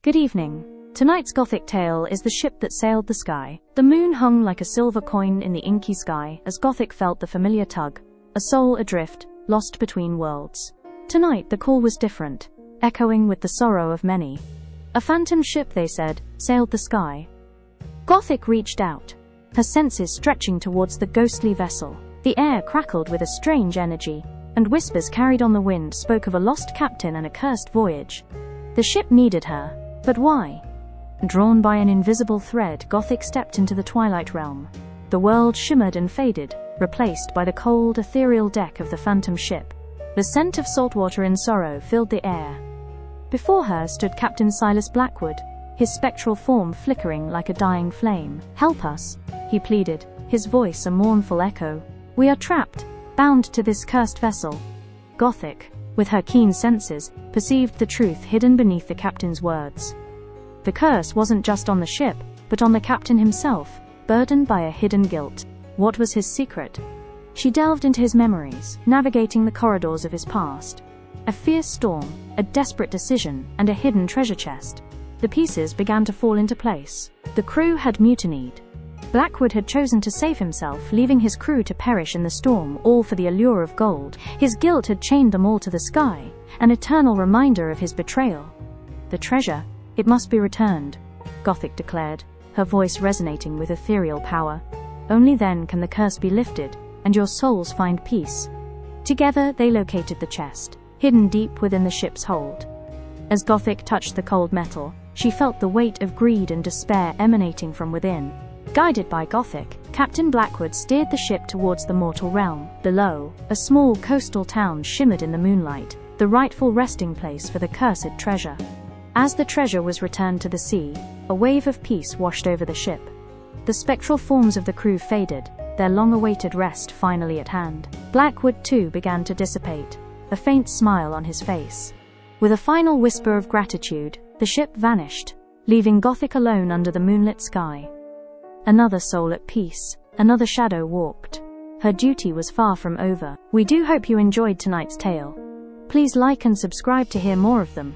Good evening. Tonight's Gothic tale is the ship that sailed the sky. The moon hung like a silver coin in the inky sky as Gothic felt the familiar tug, a soul adrift, lost between worlds. Tonight the call was different, echoing with the sorrow of many. A phantom ship, they said, sailed the sky. Gothic reached out, her senses stretching towards the ghostly vessel. The air crackled with a strange energy, and whispers carried on the wind spoke of a lost captain and a cursed voyage. The ship needed her, but why? Drawn by an invisible thread, Gothic stepped into the twilight realm. The world shimmered and faded, replaced by the cold, ethereal deck of the phantom ship. The scent of saltwater and sorrow filled the air. Before her stood Captain Silas Blackwood, his spectral form flickering like a dying flame. "Help us," he pleaded, his voice a mournful echo. "We are trapped, bound to this cursed vessel." Gothic, with her keen senses, perceived the truth hidden beneath the captain's words. The curse wasn't just on the ship, but on the captain himself, burdened by a hidden guilt. What was his secret? She delved into his memories, navigating the corridors of his past. A fierce storm, a desperate decision, and a hidden treasure chest. The pieces began to fall into place. The crew had mutinied. Blackwood had chosen to save himself, leaving his crew to perish in the storm, all for the allure of gold. His guilt had chained them all to the sky, an eternal reminder of his betrayal. The treasure, it must be returned, Gothic declared, her voice resonating with ethereal power. Only then can the curse be lifted, and your souls find peace. Together they located the chest, hidden deep within the ship's hold. As Gothic touched the cold metal, she felt the weight of greed and despair emanating from within. Guided by Gothic, Captain Blackwood steered the ship towards the mortal realm. Below, a small coastal town shimmered in the moonlight, the rightful resting place for the cursed treasure. As the treasure was returned to the sea, a wave of peace washed over the ship. The spectral forms of the crew faded, their long-awaited rest finally at hand. Blackwood too began to dissipate, a faint smile on his face. With a final whisper of gratitude, the ship vanished, leaving Gothic alone under the moonlit sky. Another soul at peace, another shadow walked. Her duty was far from over. We do hope you enjoyed tonight's tale. Please like and subscribe to hear more of them.